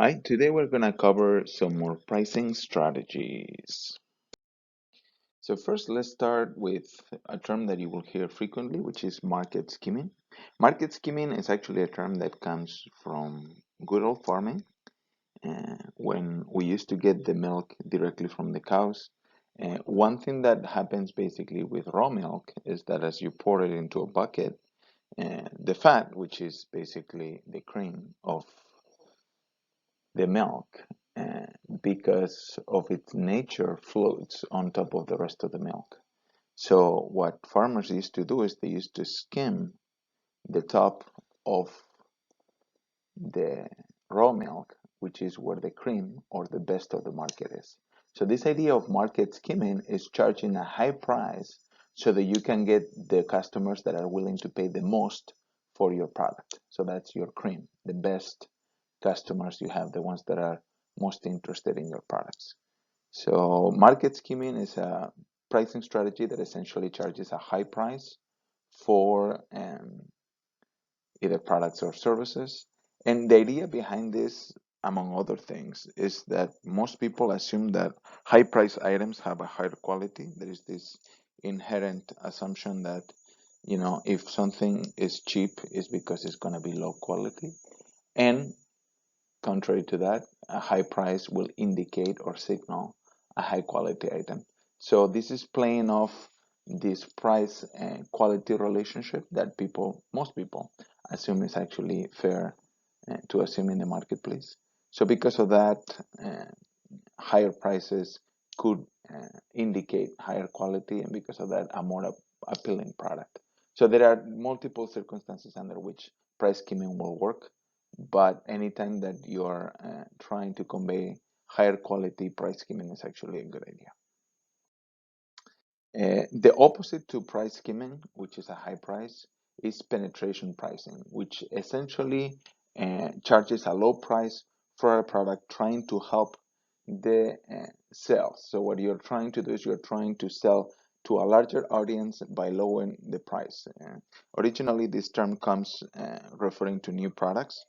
Hi, today we're going to cover some more pricing strategies. So first, let's start with a term that you will hear frequently, which is market skimming. Market skimming is actually a term that comes from good old farming, when we used to get the milk directly from the cows. One thing that happens basically with raw milk is that as you pour it into a bucket, the fat, which is basically the cream of the milk, uh, because of its nature, floats on top of the rest of the milk. So what farmers used to do is they used to skim the top of the raw milk, which is where the cream or the best of the market is. So this idea of market skimming is charging a high price so that you can get the customers that are willing to pay the most for your product. So that's your cream, the best customers you have, the ones that are most interested in your products. So market skimming is a pricing strategy that essentially charges a high price for either products or services. And the idea behind this, among other things, is that most people assume that high price items have a higher quality. There is this inherent assumption that, if something is cheap, it's because it's going to be low quality. And contrary to that, a high price will indicate or signal a high quality item. So this is playing off this price and quality relationship that most people assume is actually fair to assume in the marketplace. So because of that, uh, higher prices could indicate higher quality, and because of that, a more appealing product. So there are multiple circumstances under which price skimming will work, but anytime that you're trying to convey higher quality, price skimming is actually a good idea. The opposite to price skimming, which is a high price, is penetration pricing, which essentially charges a low price for a product trying to help the sales. So what you're trying to do is you're trying to sell to a larger audience by lowering the price. Originally, this term comes referring to new products.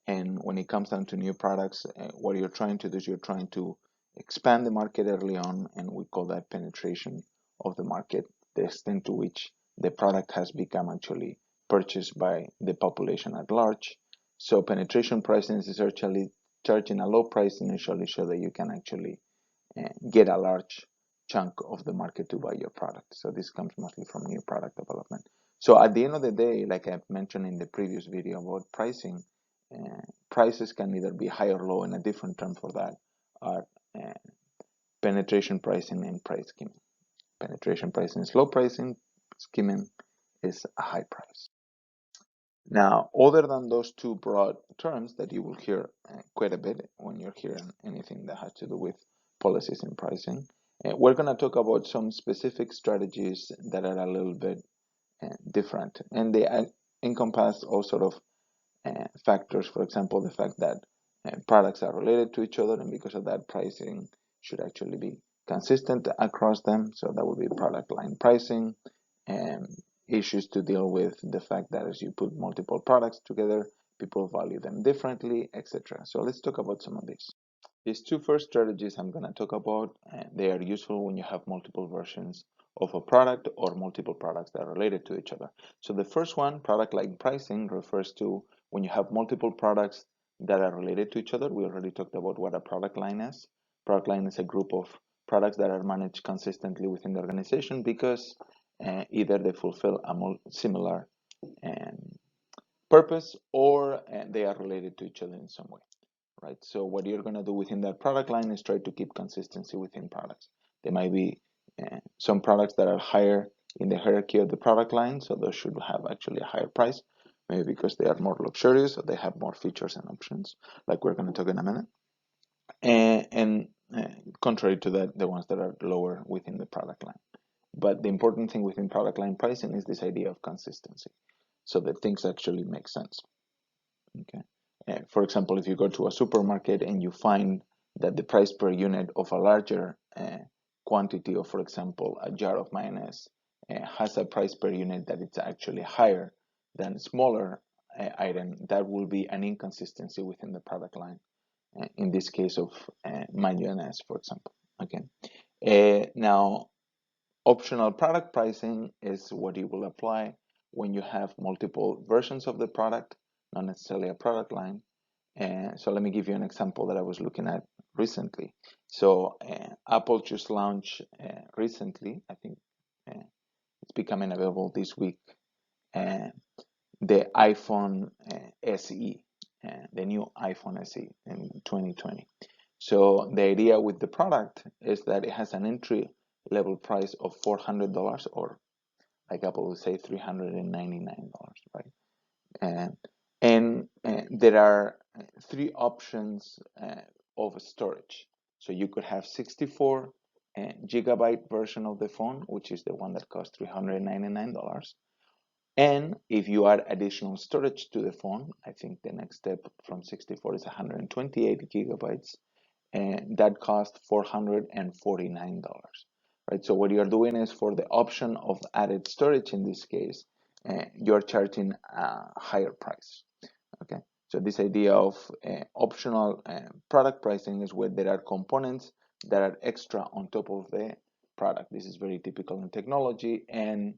And when it comes down to new products, what you're trying to do is you're trying to expand the market early on, and we call that penetration of the market, the extent to which the product has become actually purchased by the population at large. So penetration pricing is essentially charging a low price initially so that you can actually get a large chunk of the market to buy your product. So this comes mostly from new product development. So at the end of the day, like I mentioned in the previous video about pricing, prices can either be high or low, and a different term for that are penetration pricing and price skimming. Penetration pricing is low pricing, skimming is a high price. Now, other than those two broad terms that you will hear quite a bit when you're hearing anything that has to do with policies and pricing, we're going to talk about some specific strategies that are a little bit different, and they encompass all sort of factors. For example, the fact that products are related to each other, and because of that, pricing should actually be consistent across them. So that would be product line pricing, and issues to deal with the fact that as you put multiple products together, people value them differently, etc. So let's talk about some of these. These two first strategies I'm going to talk about, they are useful when you have multiple versions of a product or multiple products that are related to each other. So the first one, product line pricing, refers to when you have multiple products that are related to each other. We already talked about what a product line is. Product line is a group of products that are managed consistently within the organization because either they fulfill a similar um, purpose or they are related to each other in some way. Right? So what you're going to do within that product line is try to keep consistency within products. There might be some products that are higher in the hierarchy of the product line, so those should have actually a higher price, maybe because they are more luxurious or they have more features and options, like we're going to talk in a minute. And contrary to that, the ones that are lower within the product line. But the important thing within product line pricing is this idea of consistency, so that things actually make sense. Okay. For example, if you go to a supermarket and you find that the price per unit of a larger quantity of, for example, a jar of mayonnaise has a price per unit that it's actually higher than a smaller item, that will be an inconsistency within the product line. in this case of mayonnaise, for example. Okay. Now, optional product pricing is what you will apply when you have multiple versions of the product, not necessarily a product line. So let me give you an example that I was looking at recently. So Apple just launched recently, I think it's becoming available this week, the iPhone SE, the new iPhone SE in 2020. So the idea with the product is that it has an entry level price of $400, or like Apple would say $399, right? And there are three options of storage. So you could have 64 gigabyte version of the phone, which is the one that costs $399. And if you add additional storage to the phone, I think the next step from 64 is 128 gigabytes, and that costs $449, right? So what you're doing is, for the option of added storage in this case, you're charging a higher price. Okay, so this idea of optional product pricing is where there are components that are extra on top of the product. This is very typical in technology, and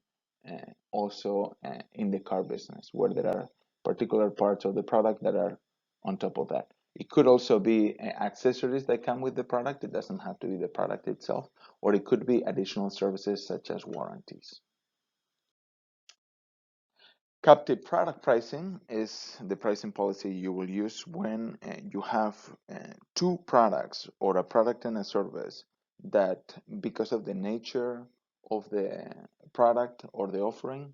also in the car business, where there are particular parts of the product that are on top of that. It could also be accessories that come with the product. It doesn't have to be the product itself, or it could be additional services such as warranties. Captive product pricing is the pricing policy you will use when you have two products, or a product and a service, that because of the nature of the product or the offering,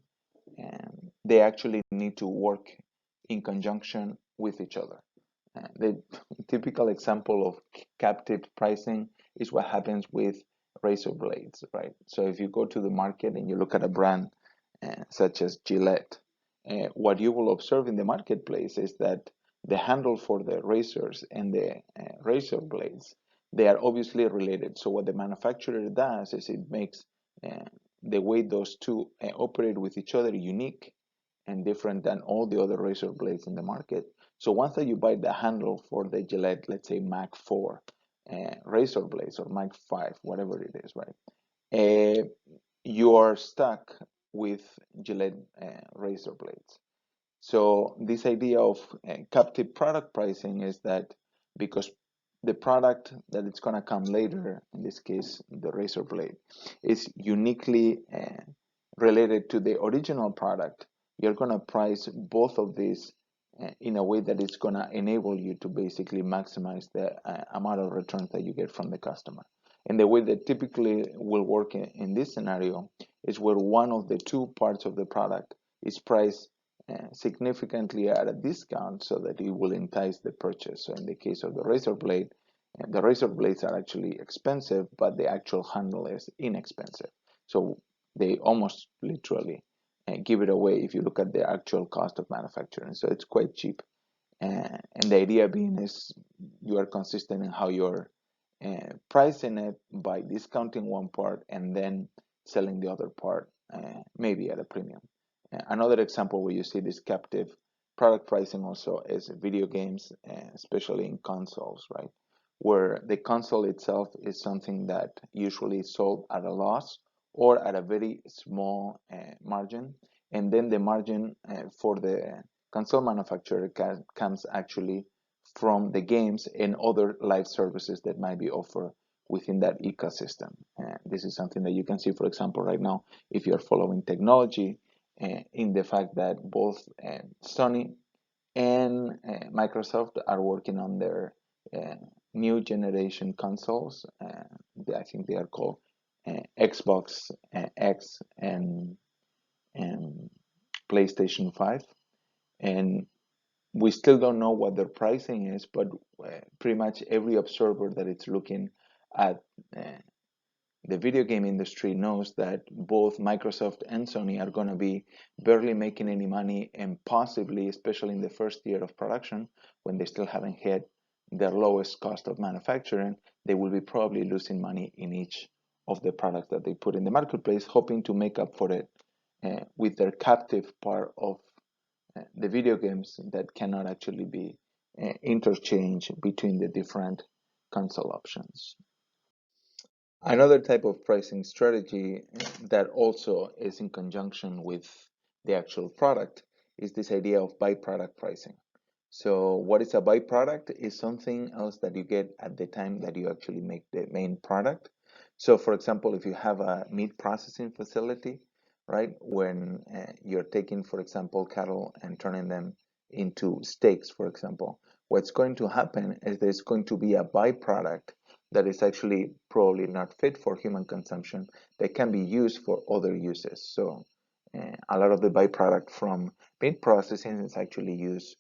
they actually need to work in conjunction with each other. The typical example of captive pricing is what happens with razor blades, right? So if you go to the market and you look at a brand such as Gillette, what you will observe in the marketplace is that the handle for the razors and the razor blades, they are obviously related. So what the manufacturer does is it makes the way those two operate with each other unique and different than all the other razor blades in the market. So once that you buy the handle for the Gillette, let's say Mac 4 razor blades, or Mac 5, whatever it is, right? You are stuck with Gillette razor blades. So this idea of captive product pricing is that because the product that it's going to come later, in this case the razor blade, is uniquely related to the original product, you're going to price both of these in a way that it's going to enable you to basically maximize the amount of returns that you get from the customer. And the way that typically will work in this scenario is where one of the two parts of the product is priced significantly at a discount so that it will entice the purchase. So in the case of the razor blade, the razor blades are actually expensive, but the actual handle is inexpensive. So they almost literally give it away if you look at the actual cost of manufacturing. So it's quite cheap. And the idea being is you are consistent in how you're pricing it by discounting one part and then selling the other part maybe at a premium. Another example where you see this captive product pricing also is video games, especially in consoles, right? Where the console itself is something that usually is sold at a loss or at a very small margin, and then the margin for the console manufacturer comes actually from the games and other live services that might be offered within that ecosystem. This is something that you can see, for example, right now, if you're following technology, in the fact that both Sony and Microsoft are working on their new generation consoles. I think they are called Xbox X and PlayStation 5. And we still don't know what their pricing is, but pretty much every observer that it's looking at the video game industry knows that both Microsoft and Sony are going to be barely making any money, and possibly, especially in the first year of production, when they still haven't hit their lowest cost of manufacturing, they will be probably losing money in each of the products that they put in the marketplace, hoping to make up for it with their captive part of the video games that cannot actually be interchange between the different console options. Another type of pricing strategy that also is in conjunction with the actual product is this idea of byproduct pricing. So what is a byproduct is something else that you get at the time that you actually make the main product. So for example, if you have a meat processing facility, right, when you're taking, for example, cattle and turning them into steaks, for example, what's going to happen is there's going to be a byproduct that is actually probably not fit for human consumption that can be used for other uses. So a lot of the byproduct from meat processing is actually used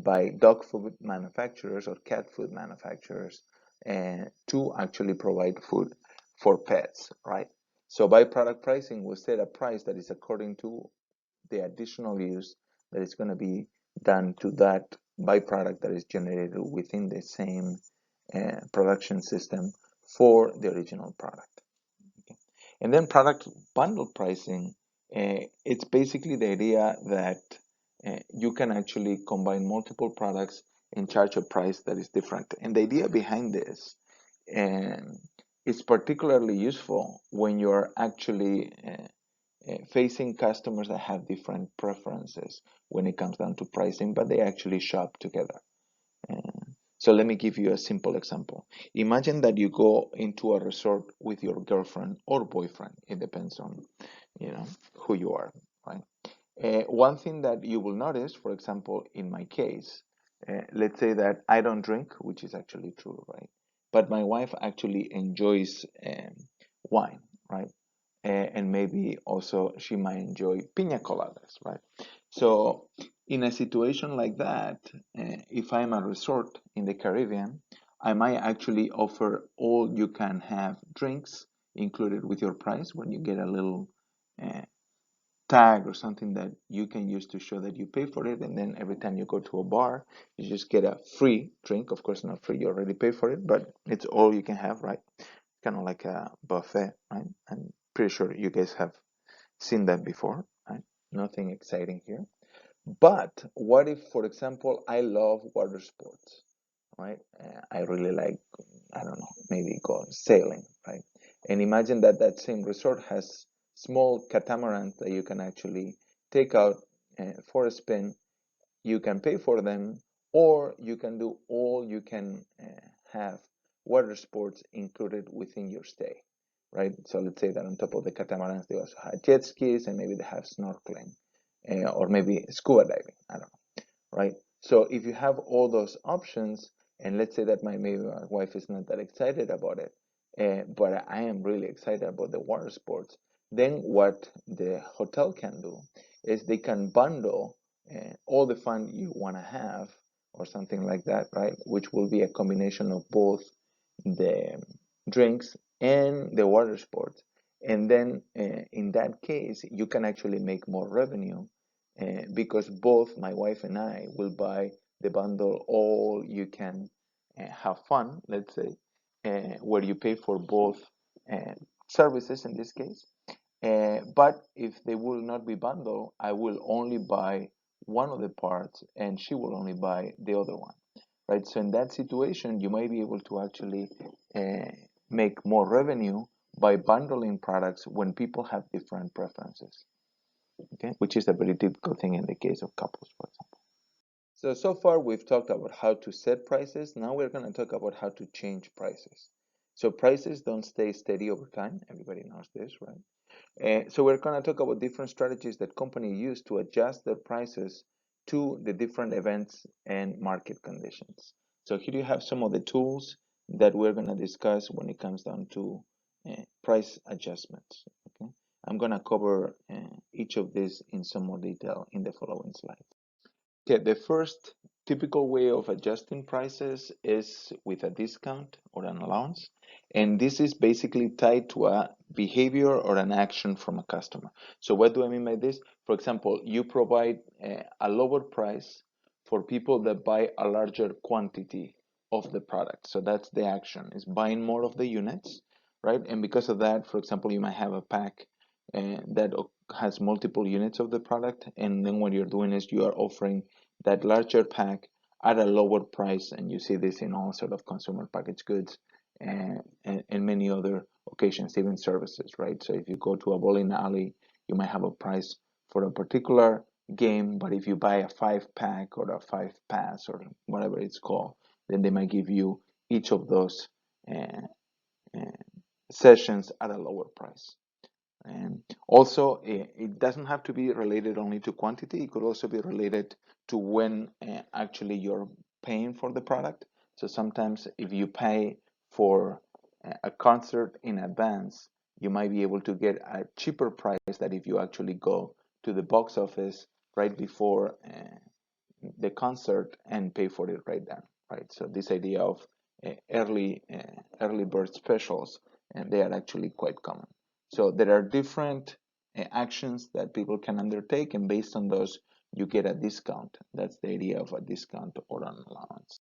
by dog food manufacturers or cat food manufacturers to actually provide food for pets, right? So byproduct pricing will set a price that is according to the additional use that is going to be done to that byproduct that is generated within the same production system for the original product. Okay. And then product bundle pricing, it's basically the idea that you can actually combine multiple products and charge a price that is different. And the idea behind this is particularly useful when you're actually facing customers that have different preferences when it comes down to pricing, but they actually shop together. So let me give you a simple example. Imagine that you go into a resort with your girlfriend or boyfriend. It depends on, who you are, right? One thing that you will notice, for example, in my case, let's say that I don't drink, which is actually true, right? But my wife actually enjoys wine, right? And maybe also she might enjoy piña coladas, right? So in a situation like that, if I'm a resort in the Caribbean, I might actually offer all you can have drinks included with your price when you get a little uh, tag or something that you can use to show that you pay for it. And then every time you go to a bar, you just get a free drink. Of course, not free, you already pay for it, but it's all you can have, right? Kind of like a buffet, right? I'm pretty sure you guys have seen that before, right? Nothing exciting here. But what if, for example, I love water sports, right? I really like, I don't know, maybe go sailing, right? And imagine that that same resort has small catamarans that you can actually take out for a spin. You can pay for them, or you can do all you can have water sports included within your stay, right? So let's say that on top of the catamarans, they also have jet skis and maybe they have snorkeling or maybe scuba diving. I don't know, right? So if you have all those options, and let's say that maybe my wife is not that excited about it, but I am really excited about the water sports, then what the hotel can do is they can bundle all the fun you want to have or something like that, right? Which will be a combination of both the drinks and the water sports. And then in that case, you can actually make more revenue because both my wife and I will buy the bundle all you can have fun, let's say, where you pay for both uh, services in this case. But if they will not be bundled, I will only buy one of the parts and she will only buy the other one, right? So in that situation, you might be able to actually uh, make more revenue by bundling products when people have different preferences, okay? Which is a very difficult thing in the case of couples, for example. So far we've talked about how to set prices. Now we're going to talk about how to change prices. So prices don't stay steady over time. Everybody knows this, right? So we're going to talk about different strategies that companies use to adjust their prices to the different events and market conditions. So here you have some of the tools that we're going to discuss when it comes down to price adjustments. Okay, I'm going to cover each of these in some more detail in the following slides. Okay, the first typical way of adjusting prices is with a discount or an allowance. And this is basically tied to a behavior or an action from a customer. So what do I mean by this? For example, you provide a lower price for people that buy a larger quantity of the product. So that's the action, is buying more of the units, right? And because of that, for example, you might have a pack that has multiple units of the product. And then what you're doing is you are offering that larger pack at a lower price, and you see this in all sort of consumer packaged goods and many other occasions, even services, right? So if you go to a bowling alley, you might have a price for a particular game, but if you buy a 5-pack or a 5 pass or whatever it's called, then they might give you each of those uh, uh, sessions at a lower price. And also, it doesn't have to be related only to quantity. It could also be related to when actually you're paying for the product. So sometimes if you pay for a concert in advance, you might be able to get a cheaper price than if you actually go to the box office right before the concert and pay for it right then, right? So this idea of early bird specials, and they are actually quite common. So there are different actions that people can undertake, and based on those, you get a discount. That's the idea of a discount or an allowance.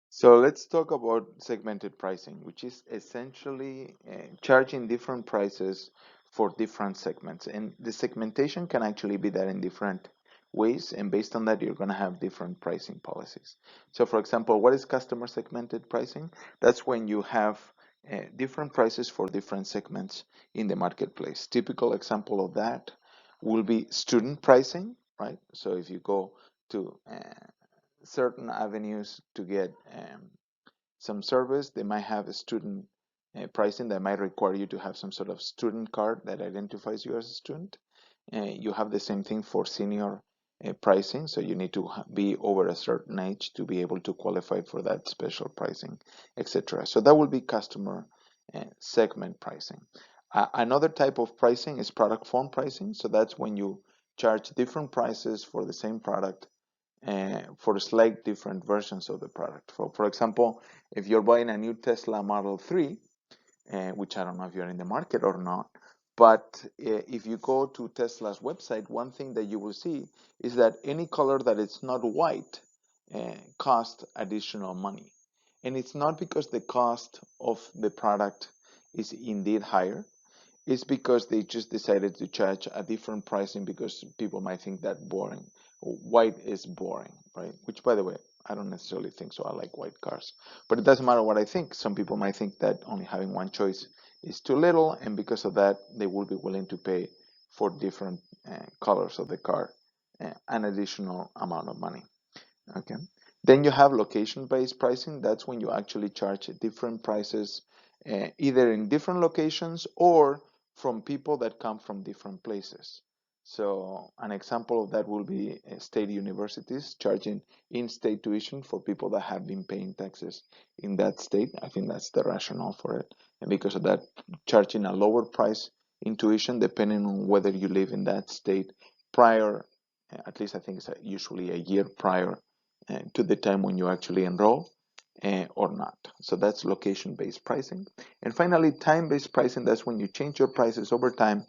So let's talk about segmented pricing, which is essentially charging different prices for different segments. And the segmentation can actually be done in different ways. And based on that, you're going to have different pricing policies. So for example, what is customer segmented pricing? That's when you have different prices for different segments in the marketplace. Typical example of that will be student pricing, right? So if you go to certain avenues to get some service, they might have a student pricing that might require you to have some sort of student card that identifies you as a student. You have the same thing for senior pricing, so you need to be over a certain age to be able to qualify for that special pricing, etc. So that will be customer segment pricing. Another type of pricing is product form pricing. So that's when you charge different prices for the same product for slight different versions of the product. For example, if you're buying a new Tesla Model 3, which I don't know if you're in the market or not, but if you go to Tesla's website, one thing that you will see is that any color that is not white costs additional money. And it's not because the cost of the product is indeed higher, it's because they just decided to charge a different pricing because people might think that boring. White is boring, right? Which, by the way, I don't necessarily think so. I like white cars. But it doesn't matter what I think. Some people might think that only having one choice is too little, and because of that, they will be willing to pay for different colors of the car an additional amount of money. Okay. Then you have location-based pricing. That's when you actually charge different prices, either in different locations or from people that come from different places. So an example of that will be state universities charging in-state tuition for people that have been paying taxes in that state. I think that's the rationale for it. And because of that, charging a lower price in tuition depending on whether you live in that state prior, at least I think it's usually a year prior to the time when you actually enroll or not. So that's location-based pricing. And finally, time-based pricing, that's when you change your prices over time.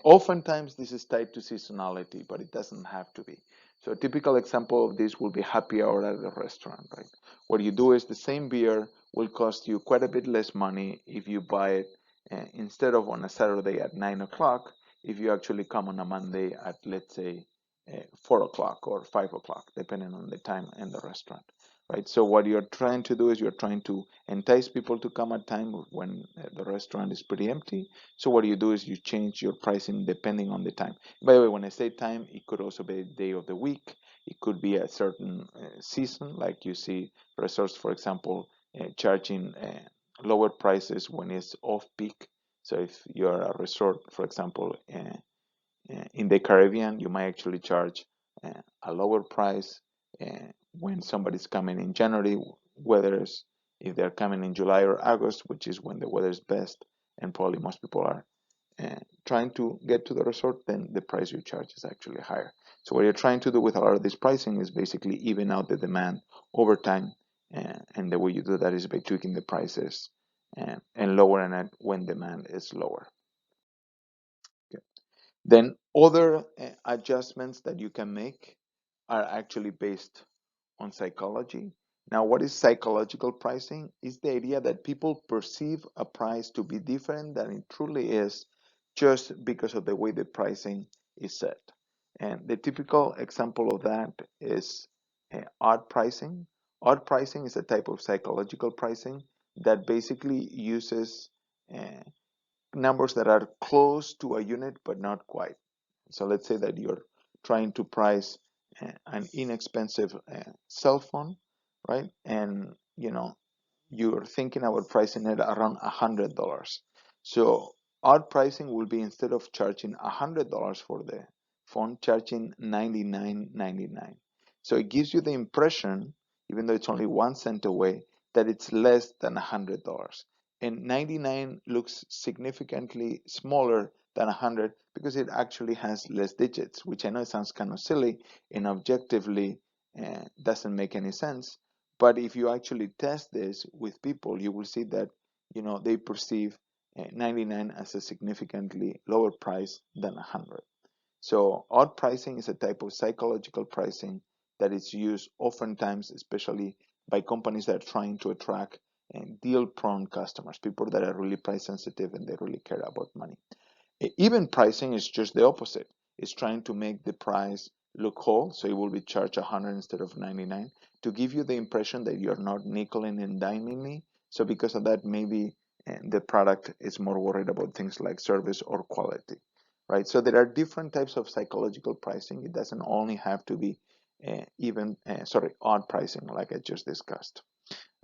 Oftentimes, this is tied to seasonality, but it doesn't have to be. So a typical example of this will be happy hour at a restaurant, right? What you do is the same beer will cost you quite a bit less money if you buy it instead of on a Saturday at 9 o'clock, if you actually come on a Monday at, let's say, 4 o'clock or 5 o'clock, depending on the time and the restaurant, right? So what you're trying to do is you're trying to entice people to come at time when the restaurant is pretty empty. So what you do is you change your pricing depending on the time. By the way, when I say time, it could also be a day of the week. It could be a certain season, like you see resorts, for example, charging lower prices when it's off peak. So if you're a resort, for example, in the Caribbean, you might actually charge a lower price when somebody's coming in January, whether if they're coming in July or August, which is when the weather is best, and probably most people are trying to get to the resort, then the price you charge is actually higher. So what you're trying to do with a lot of this pricing is basically even out the demand over time, and the way you do that is by tweaking the prices and lowering it when demand is lower. Okay. Then other adjustments that you can make are actually based on psychology. Now, what is psychological pricing? It's the idea that people perceive a price to be different than it truly is just because of the way the pricing is set. And the typical example of that is odd pricing. Odd pricing is a type of psychological pricing that basically uses uh, numbers that are close to a unit but not quite. So let's say that you're trying to price an inexpensive cell phone, right? And you're thinking about pricing it around $100. So odd pricing will be, instead of charging $100 for the phone, charging $99.99. So it gives you the impression, even though it's only 1 cent away, that it's less than $100. And 99 looks significantly smaller than 100 because it actually has less digits, which I know sounds kind of silly and objectively doesn't make any sense. But if you actually test this with people, you will see that they perceive 99 as a significantly lower price than 100. So odd pricing is a type of psychological pricing that is used oftentimes, especially by companies that are trying to attract deal-prone customers, people that are really price sensitive and they really care about money. Even pricing is just the opposite. It's trying to make the price look whole, so it will be charged 100 instead of 99 to give you the impression that you're not nickeling and diming me. So because of that, maybe the product is more worried about things like service or quality, right? So there are different types of psychological pricing. It doesn't only have to be odd pricing like I just discussed.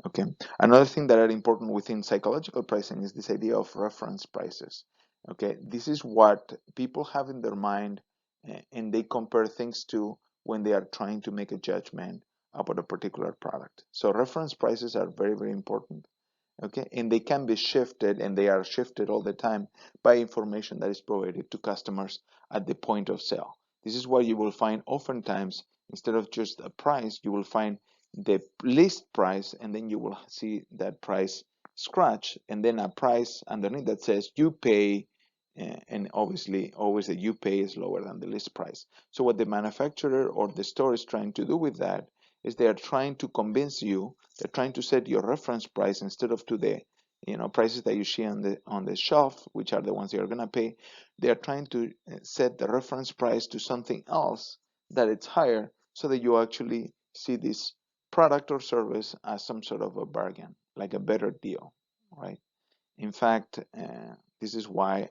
Okay. Another thing that are important within psychological pricing is this idea of reference prices. Okay. This is what people have in their mind and they compare things to when they are trying to make a judgment about a particular product. So reference prices are very, very important. Okay. And they can be shifted, and they are shifted all the time by information that is provided to customers at the point of sale. This is why you will find oftentimes, instead of just a price, you will find the list price, and then you will see that price scratch, and then a price underneath that says you pay, and obviously always the you pay is lower than the list price. So what the manufacturer or the store is trying to do with that is they are trying to convince you, they're trying to set your reference price instead of to the prices that you see on the shelf, which are the ones you're going to pay. They are trying to set the reference price to something else that it's higher, so that you actually see this product or service as some sort of a bargain, like a better deal, right? In fact, this is why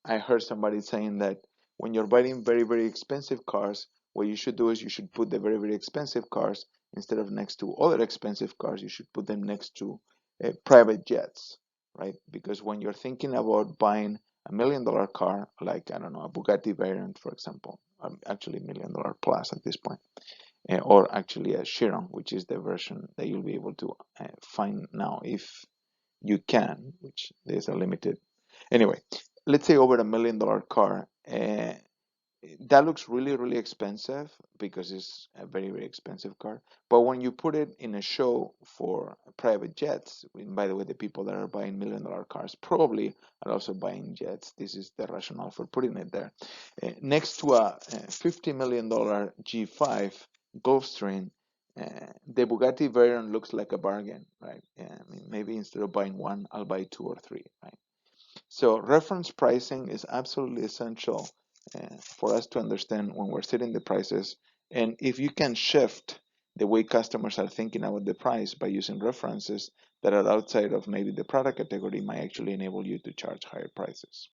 I heard somebody saying that when you're buying very, very expensive cars, what you should do is you should put the very, very expensive cars, instead of next to other expensive cars, you should put them next to private jets, right? Because when you're thinking about buying $1 million car, like, I don't know, a Bugatti variant, for example, actually $1 million plus at this point, or actually a Chiron, which is the version that you'll be able to find now, if you can, which there's a limited. Anyway, let's say over $1 million car. That looks really, really expensive because it's a very, very expensive car. But when you put it in a show for private jets, and by the way, the people that are buying $1 million cars probably are also buying jets. This is the rationale for putting it there. Next to a $50 million G5 Gulfstream, the Bugatti variant looks like a bargain, right? I mean, maybe instead of buying one, I'll buy two or three, right? So reference pricing is absolutely essential for us to understand when we're setting the prices. And if you can shift the way customers are thinking about the price by using references that are outside of maybe the product category, might actually enable you to charge higher prices.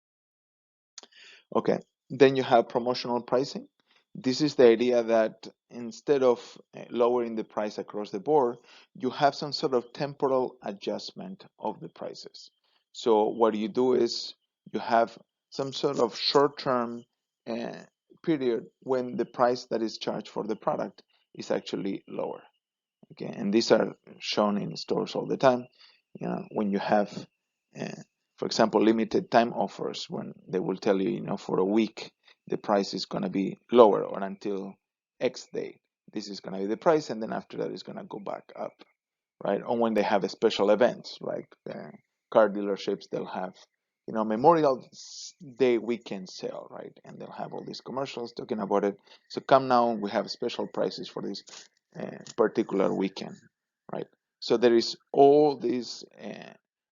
Okay, then you have promotional pricing. This is the idea that instead of lowering the price across the board, you have some sort of temporal adjustment of the prices. So what you do is you have some sort of short-term uh, period when the price that is charged for the product is actually lower. Okay, and these are shown in stores all the time. When you have uh, for example, limited time offers, when they will tell you, for a week the price is going to be lower, or until X day this is going to be the price, and then after that it's going to go back up, right? Or when they have a special events, like car dealerships, they'll have Memorial Day weekend sale, right? And they'll have all these commercials talking about it. So come now, we have special prices for this particular weekend, right? So there is all these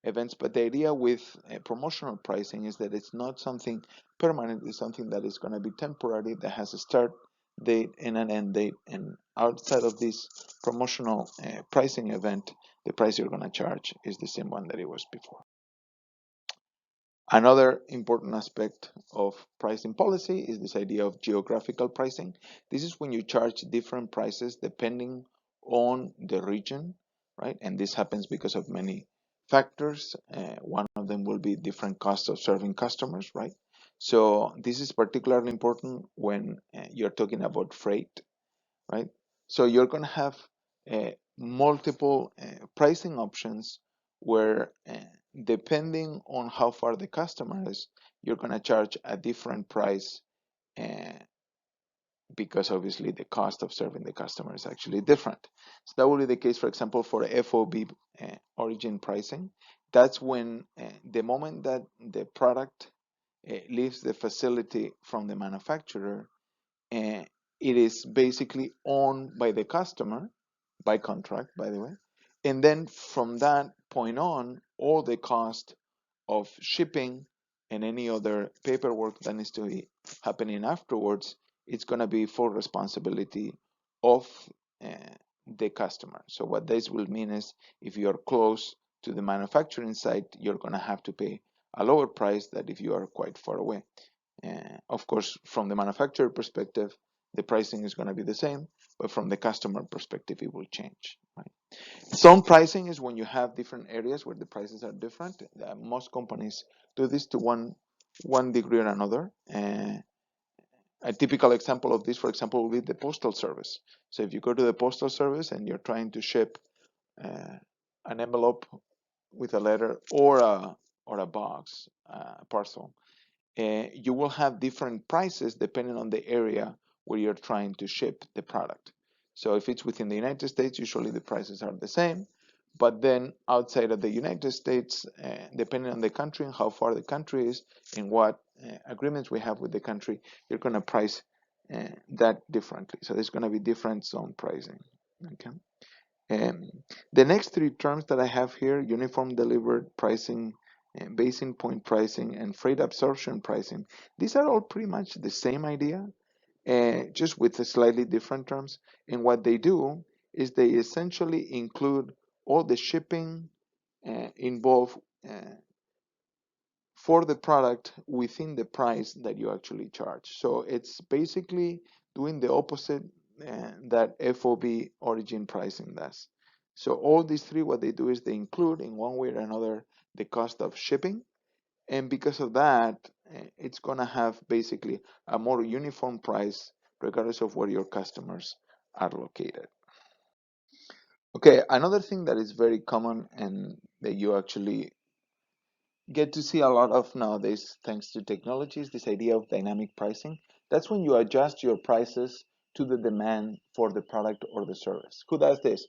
events, but the idea with promotional pricing is that it's not something permanent. It's something that is going to be temporary, that has a start, date and an end date, and outside of this promotional pricing event, the price you're going to charge is the same one that it was before. Another important aspect of pricing policy is this idea of geographical pricing. This is when you charge different prices depending on the region, right? And this happens because of many factors. One of them will be different costs of serving customers, right? So this is particularly important when you're talking about freight, right? So you're going to have multiple pricing options where depending on how far the customer is, you're going to charge a different price uh, because obviously the cost of serving the customer is actually different. So that will be the case, for example, for FOB origin pricing. That's when the moment that the product leaves the facility from the manufacturer, uh, it is basically owned by the customer by contract, by the way. And then from that point on, all the cost of shipping and any other paperwork that needs to be happening afterwards, it's going to be full responsibility of uh, the customer. So what this will mean is if you're close to the manufacturing site, you're going to have to pay a lower price than if you are quite far away. Of course, from the manufacturer perspective, the pricing is going to be the same, but from the customer perspective, it will change. Right? Zone pricing is when you have different areas where the prices are different. Most companies do this to one degree or another. A typical example of this, for example, will be the postal service. So if you go to the postal service and you're trying to ship an envelope with a letter or a box, a parcel, you will have different prices depending on the area where you're trying to ship the product. So if it's within the United States, usually the prices are the same. But then outside of the United States, depending on the country and how far the country is and what agreements we have with the country, you're going to price that differently. So there's going to be different zone pricing. Okay. Um, the next three terms that I have here, uniform delivered pricing, basin point pricing, and freight absorption pricing, these are all pretty much the same idea, just with slightly different terms. And what they do is they essentially include all the shipping involved for the product within the price that you actually charge. So it's basically doing the opposite that FOB origin pricing does. So all these three, what they do is they include in one way or another the cost of shipping. And because of that, it's going to have basically a more uniform price regardless of where your customers are located. Okay, another thing that is very common and that you actually get to see a lot of nowadays thanks to technologies, this idea of dynamic pricing. That's when you adjust your prices to the demand for the product or the service. Who does this?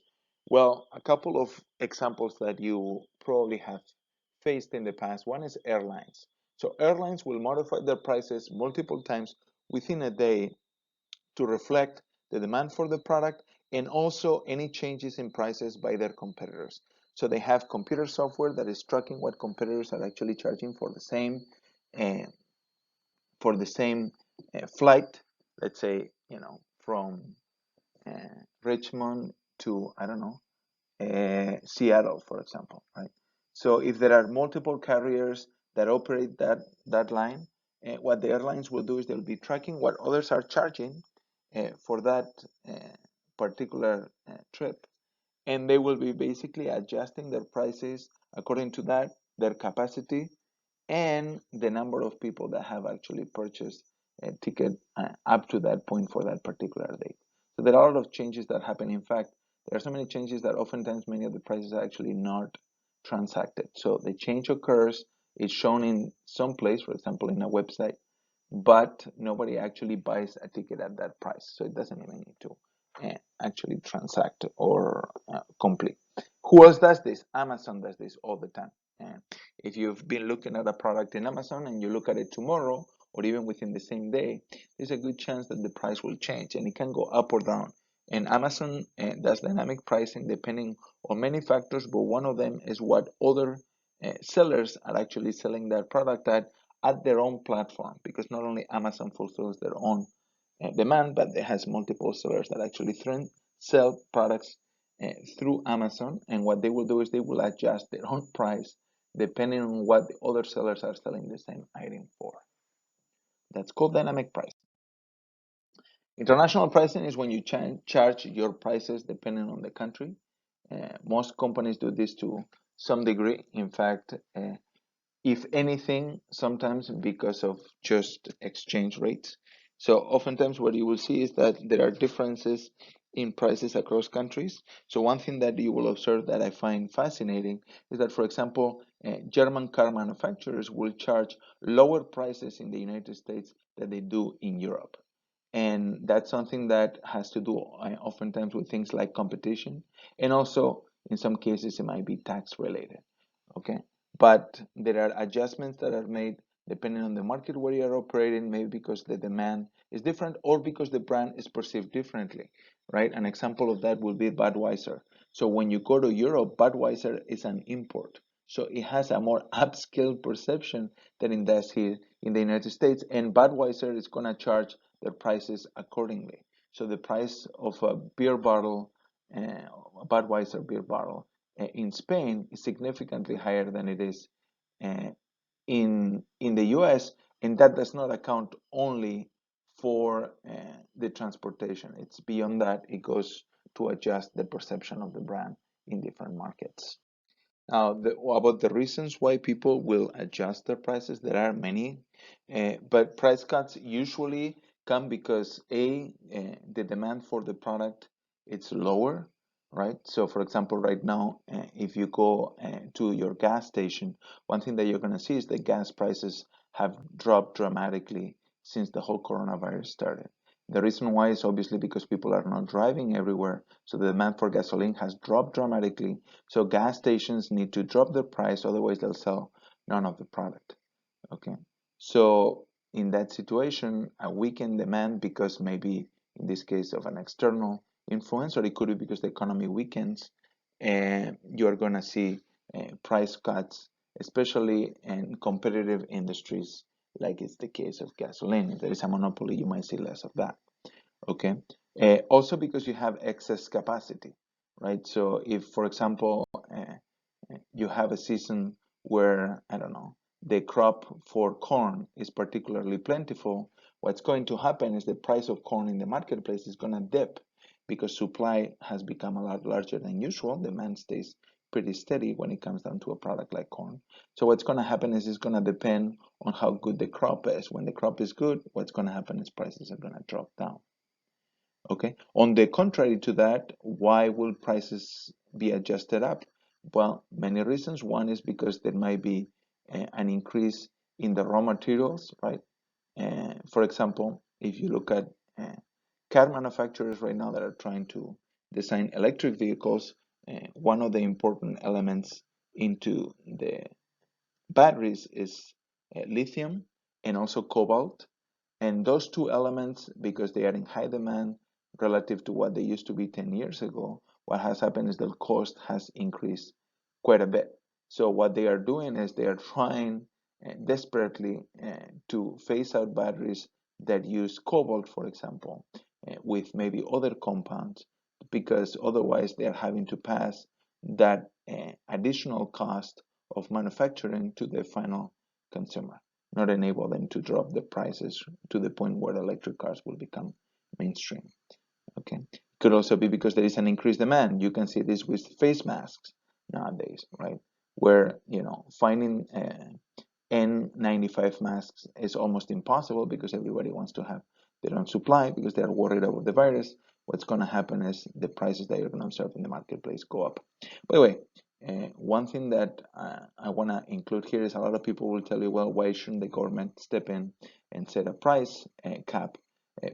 Well, a couple of examples that you probably have faced in the past. One is airlines. So airlines will modify their prices multiple times within a day to reflect the demand for the product and also any changes in prices by their competitors. So they have computer software that is tracking what competitors are actually charging uh, for the same flight. Let's say from Richmond to I don't know Seattle, for example, right? So if there are multiple carriers that operate that line, what the airlines will do is they'll be tracking what others are charging for that uh, particular trip, and they will be basically adjusting their prices according to that, their capacity, and the number of people that have actually purchased a ticket up to that point for that particular date. So there are a lot of changes that happen. In fact, there are so many changes that oftentimes many of the prices are actually not transacted. So the change occurs, it's shown in some place, for example, in a website, but nobody actually buys a ticket at that price. So it doesn't even need to actually transact or complete. Who else does this? Amazon does this all the time. And if you've been looking at a product in Amazon and you look at it tomorrow or even within the same day, there's a good chance that the price will change and it can go up or down. And Amazon does dynamic pricing depending on many factors, but one of them is what other sellers are actually selling their product at their own platform, because not only Amazon fulfills their own demand, but it has multiple sellers that actually sell products through Amazon. And what they will do is they will adjust their own price depending on what the other sellers are selling the same item for. That's called dynamic pricing. International pricing is when you charge your prices depending on the country. Most companies do this to some degree. In fact, if anything, sometimes because of just exchange rates. So oftentimes what you will see is that there are differences in prices across countries. So one thing that you will observe that I find fascinating is that, for example, German car manufacturers will charge lower prices in the United States than they do in Europe. And that's something that has to do oftentimes with things like competition. And also, in some cases, it might be tax related. Okay. But there are adjustments that are made depending on the market where you're operating, maybe because the demand is different or because the brand is perceived differently, right? An example of that will be Budweiser. So when you go to Europe, Budweiser is an import. So it has a more upscale perception than it does here in the United States. And Budweiser is going to charge their prices accordingly. So the price of a beer bottle, a Budweiser beer bottle, in Spain is significantly higher than it is uh, in the US, and that does not account only for the transportation. It's beyond that. It goes to adjust the perception of the brand in different markets. Now, about the reasons why people will adjust their prices, there are many, but price cuts usually come because the demand for the product it's lower, right? So, for example, right now, if you go to your gas station, one thing that you're going to see is the gas prices have dropped dramatically since the whole coronavirus started. The reason why is obviously because people are not driving everywhere, so the demand for gasoline has dropped dramatically. So gas stations need to drop their price, otherwise they'll sell none of the product. Okay. So in that situation, a weakened demand because maybe in this case of an external influence, or it could be because the economy weakens, and you're gonna see price cuts, especially in competitive industries, like it's the case of gasoline. If there is a monopoly, you might see less of that. Okay. Also because you have excess capacity, right? So if, for example, you have a season where, I don't know, the crop for corn is particularly plentiful, what's going to happen is the price of corn in the marketplace is going to dip because supply has become a lot larger than usual. Demand stays pretty steady when it comes down to a product like corn. So what's going to happen is it's going to depend on how good the crop is. When the crop is good, what's going to happen is prices are going to drop down. Okay. On the contrary to that, why will prices be adjusted up? Well, many reasons. One is because there might be an increase in the raw materials, right? For example, if you look at car manufacturers right now that are trying to design electric vehicles, one of the important elements into the batteries is lithium and also cobalt. And those two elements, because they are in high demand relative to what they used to be 10 years ago, what has happened is the cost has increased quite a bit. So what they are doing is they are trying desperately to phase out batteries that use cobalt, for example, with maybe other compounds, because otherwise they are having to pass that additional cost of manufacturing to the final consumer, not enable them to drop the prices to the point where electric cars will become mainstream. Okay, could also be because there is an increased demand. You can see this with face masks nowadays, right? Where finding N95 masks is almost impossible because everybody wants to have their own supply because they are worried about the virus. What's going to happen is the prices that you're going to observe in the marketplace go up. By the way, one thing that I want to include here is a lot of people will tell you, well, why shouldn't the government step in and set a price cap?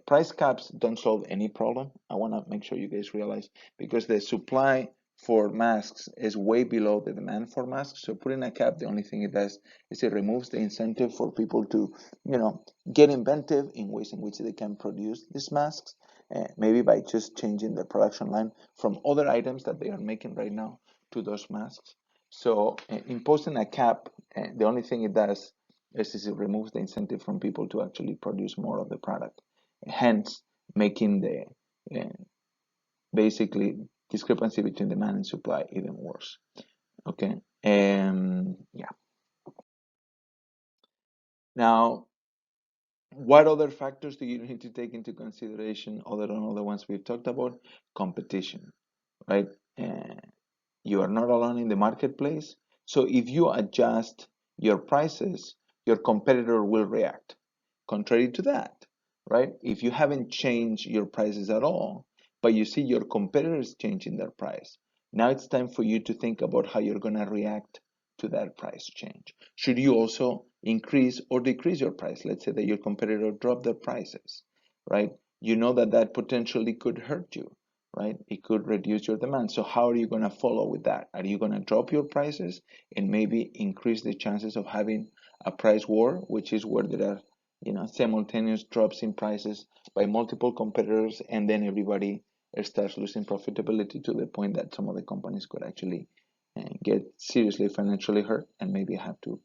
Price caps don't solve any problem. I want to make sure you guys realize because the supply for masks is way below the demand for masks. So putting a cap, the only thing it does is it removes the incentive for people to, get inventive in ways in which they can produce these masks, maybe by just changing the production line from other items that they are making right now to those masks. So imposing a cap, the only thing it does is it removes the incentive from people to actually produce more of the product. hence making the basically discrepancy between demand and supply even worse. Okay, yeah. Now, what other factors do you need to take into consideration other than all the ones we've talked about? Competition, right? Uh, you are not alone in the marketplace. So if you adjust your prices, your competitor will react. Contrary to that, right? If you haven't changed your prices at all, but you see your competitors changing their price, now it's time for you to think about how you're going to react to that price change. Should you also increase or decrease your price? Let's say that your competitor dropped their prices, right? You know that that potentially could hurt you, right? It could reduce your demand. So how are you going to follow with that? Are you going to drop your prices and maybe increase the chances of having a price war, which is where there are, simultaneous drops in prices by multiple competitors, and then everybody starts losing profitability to the point that some of the companies could actually get seriously financially hurt and maybe have to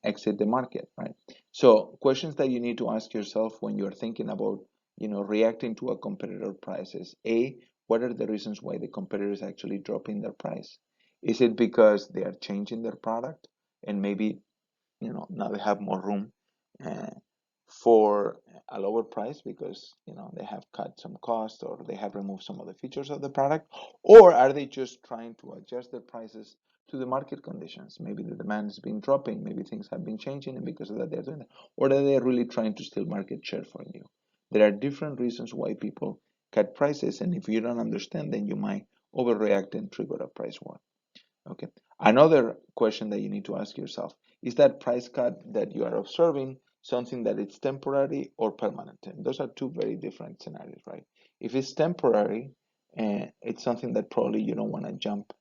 exit the market, right? So questions that you need to ask yourself when you're thinking about, reacting to a competitor prices. A, what are the reasons why the competitor is actually dropping their price? Is it because they are changing their product and maybe, now they have more room uh, for a lower price because, they have cut some cost or they have removed some of the features of the product? Or are they just trying to adjust their prices to the market conditions? Maybe the demand has been dropping, maybe things have been changing, and because of that they're doing that. Or are they really trying to steal market share from you? There are different reasons why people cut prices, and if you don't understand, then you might overreact and trigger a price war. Okay. Another question that you need to ask yourself, is that price cut that you are observing something that it's temporary or permanent? And those are two very different scenarios, right? If it's temporary, it's something that probably you don't want to jump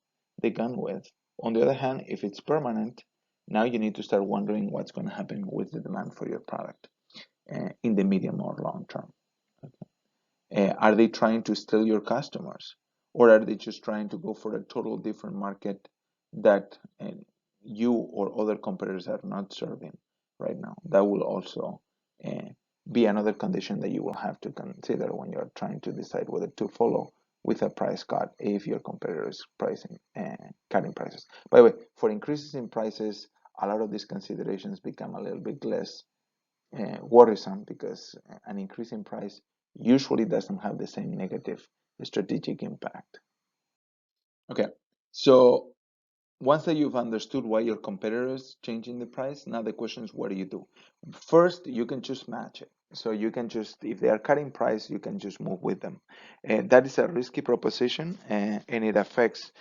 the gun with. On the other hand, if it's permanent, now you need to start wondering what's going to happen with the demand for your product in the medium or long term. Are they trying to steal your customers, or are they just trying to go for a total different market that you or other competitors are not serving right now? That will also uh, be another condition that you will have to consider when you're trying to decide whether to follow with a price cut if your competitor is pricing cutting prices. By the way, for increases in prices, a lot of these considerations become a little bit less worrisome because an increase in price usually doesn't have the same negative strategic impact. Okay, so once that you've understood why your competitor is changing the price, now the question is, what do you do? First, you can just match it. So you can just, if they are cutting price, you can just move with them. And that is a risky proposition, and it affects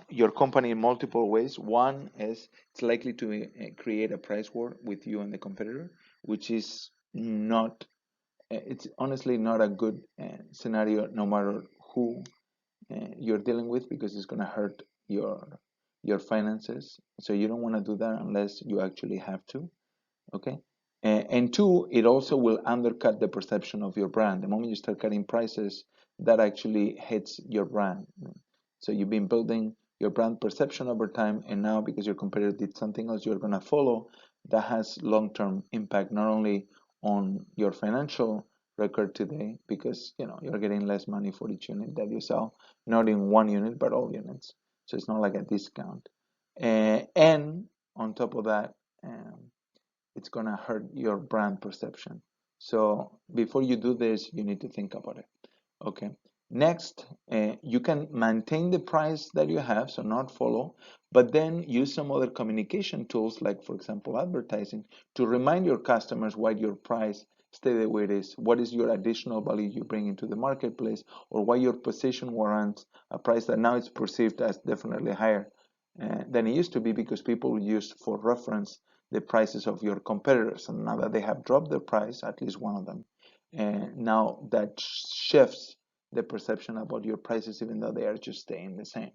your company in multiple ways. One is it's likely to create a price war with you and the competitor, which is not it's honestly not a good scenario no matter who you're dealing with, because it's going to hurt your finances. So you don't want to do that unless you actually have to. Okay. And two, it also will undercut the perception of your brand. The moment you start cutting prices, that actually hits your brand. So you've been building your brand perception over time, and now because your competitor did something else, you're going to follow. That has long-term impact not only on your financial record today, because you're getting less money for each unit that you sell, not in one unit but all units. So it's not like a discount. And on top of that, it's going to hurt your brand perception. So before you do this, you need to think about it. Okay. Next, you can maintain the price that you have, so not follow, but then use some other communication tools, like, for example, advertising, to remind your customers why your price stay the way it is. What is your additional value you bring into the marketplace, or why your position warrants a price that now is perceived as definitely higher than it used to be, because people used for reference the prices of your competitors, and now that they have dropped the price, at least one of them, and now that shifts the perception about your prices, even though they are just staying the same.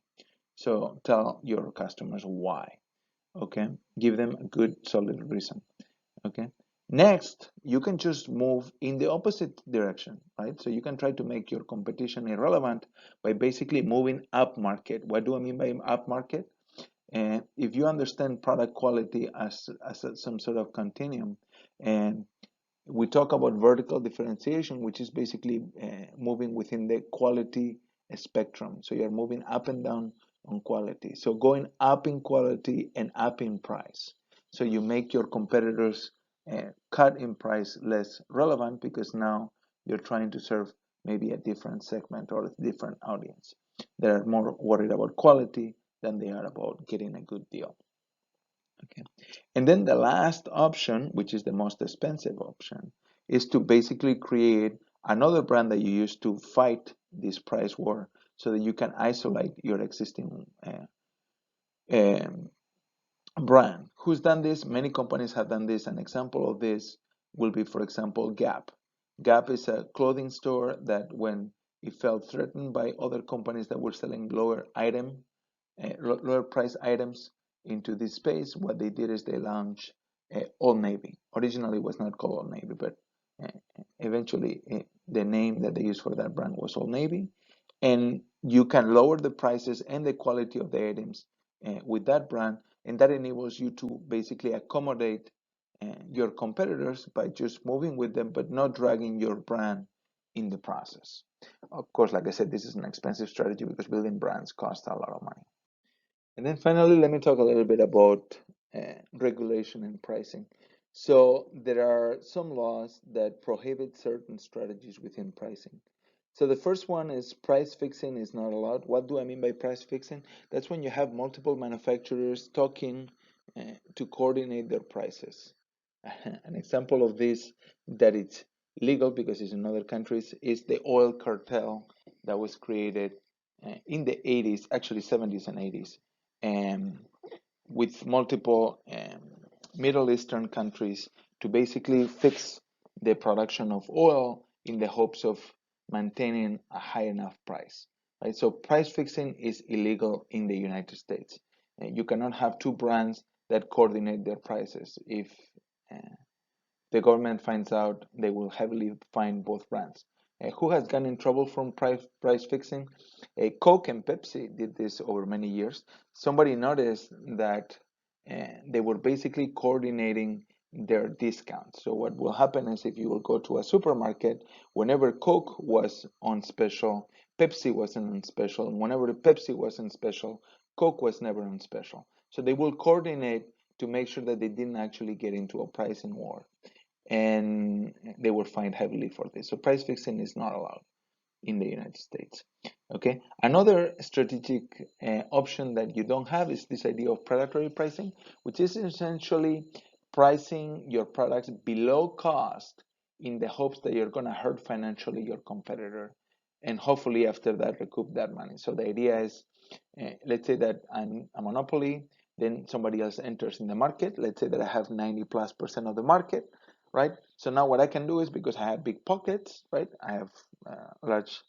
So tell your customers why. Okay, give them a good solid reason. Okay, next, you can just move in the opposite direction, right? So you can try to make your competition irrelevant by basically moving up market. What do I mean by up market? And if you understand product quality as some sort of continuum, and We talk about vertical differentiation, which is basically moving within the quality spectrum. So you're moving up and down on quality. So going up in quality and up in price. So you make your competitors cut in price less relevant because now you're trying to serve maybe a different segment or a different audience. They're more worried about quality than they are about getting a good deal. Okay. And then the last option, which is the most expensive option, is to basically create another brand that you use to fight this price war so that you can isolate your existing um, brand. Who's done this? Many companies have done this. An example of this will be, for example, Gap. Gap is a clothing store that when it felt threatened by other companies that were selling lower price items into this space, what they did is they launched Old Navy. Originally, it was not called Old Navy, but uh, eventually the name that they used for that brand was Old Navy. And you can lower the prices and the quality of the items with that brand, and that enables you to basically accommodate your competitors by just moving with them, but not dragging your brand in the process. Of course, like I said, this is an expensive strategy because building brands costs a lot of money. And then finally, let me talk a little bit about regulation and pricing. So there are some laws that prohibit certain strategies within pricing. So the first one is price fixing is not allowed. What do I mean by price fixing? That's when you have multiple manufacturers talking to coordinate their prices. An example of this that it's legal because it's in other countries is the oil cartel that was created in the 80s, actually 70s and 80s, um, with multiple Middle Eastern countries to basically fix the production of oil in the hopes of maintaining a high enough price. Right? So price fixing is illegal in the United States. You cannot have two brands that coordinate their prices. If uh, the government finds out, they will heavily fine both brands. Who has gotten in trouble from price fixing? Coke and Pepsi did this over many years. Somebody noticed that they were basically coordinating their discounts. So what will happen is if you will go to a supermarket, whenever Coke was on special, Pepsi wasn't on special, and whenever Pepsi was on special, Coke was never on special. So they will coordinate to make sure that they didn't actually get into a pricing war, and they were fined heavily for this. So price fixing is not allowed in the United States. Okay, another strategic option that you don't have is this idea of predatory pricing, which is essentially pricing your products below cost in the hopes that you're going to hurt financially your competitor, and hopefully after that recoup that money. So the idea is, let's say that I'm a monopoly, then somebody else enters in the market. Let's say that I have 90+% of the market, right? So now what I can do is, because I have big pockets, right? I have large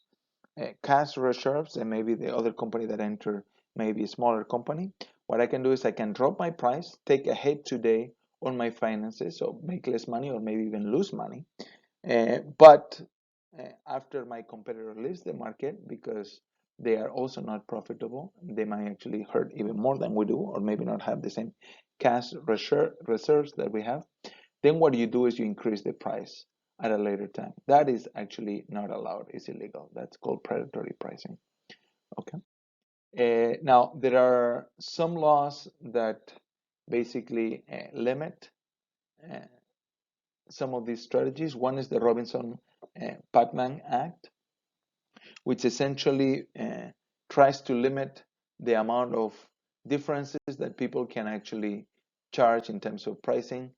cash reserves, and maybe the other company that enter may be a smaller company. What I can do is I can drop my price, take a hit today on my finances, so make less money or maybe even lose money. But after my competitor leaves the market because they are also not profitable, they might actually hurt even more than we do, or maybe not have the same cash reserves that we have. Then what you do is you increase the price at a later time. That is actually not allowed. It's illegal. That's called predatory pricing. Okay. Now there are some laws that basically limit uh, some of these strategies. One is the Robinson-Pacman Act, which essentially tries to limit the amount of differences that people can actually charge in terms of pricing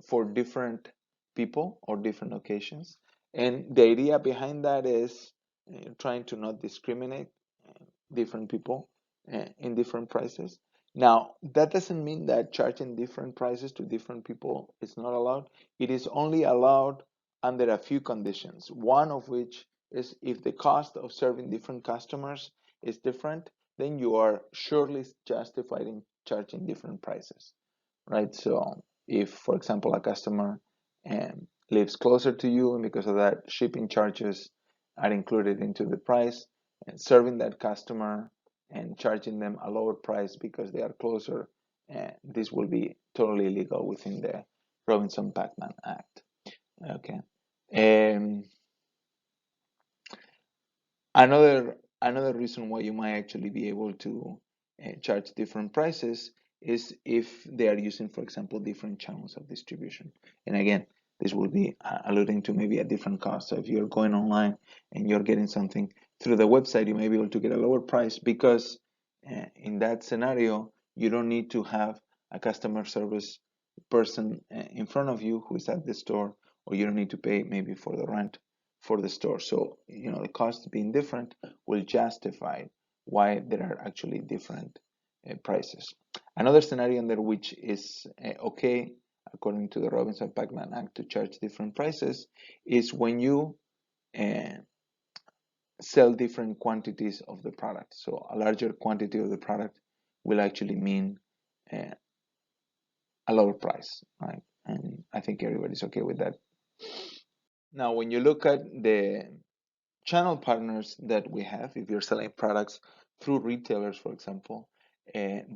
for different people or different occasions. And the idea behind that is trying to not discriminate different people in different prices. Now, that doesn't mean that charging different prices to different people is not allowed. It is only allowed under a few conditions, one of which is if the cost of serving different customers is different, then you are surely justified in charging different prices, right? So if, for example, a customer lives closer to you, and because of that, shipping charges are included into the price, and serving that customer and charging them a lower price because they are closer, this will be totally legal within the Robinson-Pacman Act. Okay. Um, another reason why you might actually be able to charge different prices is if they are using, for example, different channels of distribution. And again, this will be alluding to maybe a different cost. So if you're going online and you're getting something through the website, you may be able to get a lower price because in that scenario, you don't need to have a customer service person in front of you who is at the store, or you don't need to pay maybe for the rent for the store. So, the cost being different will justify why there are actually different prices. Another scenario under which is okay, according to the Robinson-Pacman Act, to charge different prices is when you uh, sell different quantities of the product. So a larger quantity of the product will actually mean uh, a lower price, right? And I think everybody's okay with that. Now, when you look at the channel partners that we have, if you're selling products through retailers, for example,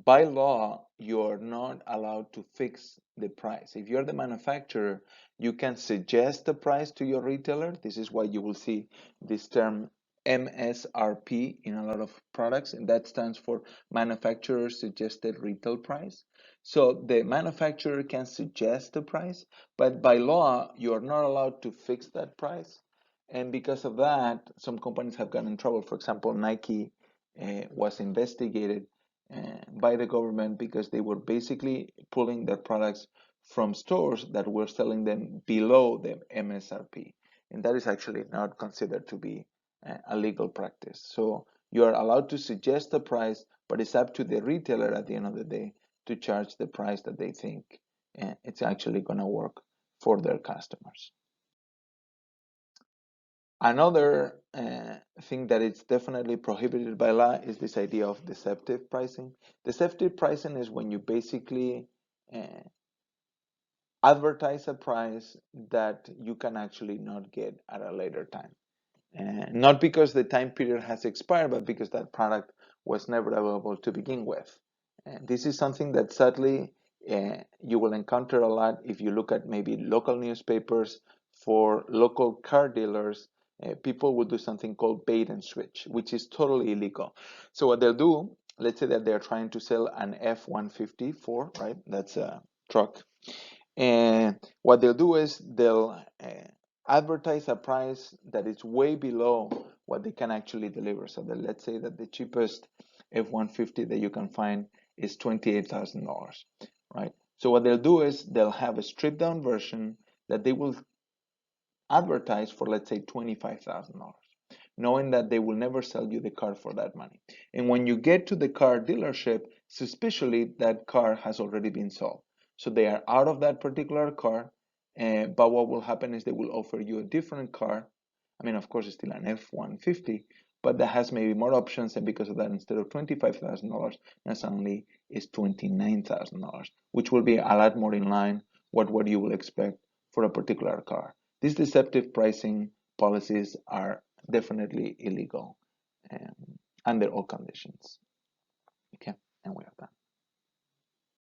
by law, you're not allowed to fix the price. If you're the manufacturer, you can suggest the price to your retailer. This is why you will see this term MSRP in a lot of products, and that stands for manufacturer suggested retail price. So the manufacturer can suggest the price, but by law, you are not allowed to fix that price. And because of that, some companies have gotten in trouble. For example, Nike was investigated by the government because they were basically pulling their products from stores that were selling them below the MSRP. And that is actually not considered to be a legal practice. So you are allowed to suggest the price, but it's up to the retailer at the end of the day to charge the price that they think it's actually going to work for their customers. Another thing that is definitely prohibited by law is this idea of deceptive pricing. Deceptive pricing is when you basically uh, advertise a price that you can actually not get at a later time. Not because the time period has expired, but because that product was never available to begin with. And this is something that sadly you will encounter a lot if you look at maybe local newspapers for local car dealers. People will do something called bait and switch, which is totally illegal. So what they'll do, let's say that they're trying to sell an F-150 right? That's a truck. And what they'll do is they'll advertise a price that is way below what they can actually deliver. So that let's say that the cheapest F-150 that you can find is $28,000, right? So what they'll do is they'll have a stripped down version that they will advertise for, let's say, $25,000, knowing that they will never sell you the car for that money. And when you get to the car dealership, suspiciously, that car has already been sold. So they are out of that particular car, but what will happen is they will offer you a different car. I mean, of course, it's still an F-150, but that has maybe more options, and because of that, instead of $25,000, now suddenly is $29,000, which will be a lot more in line with what you will expect for a particular car. These deceptive pricing policies are definitely illegal um, under all conditions. Okay, and we are done.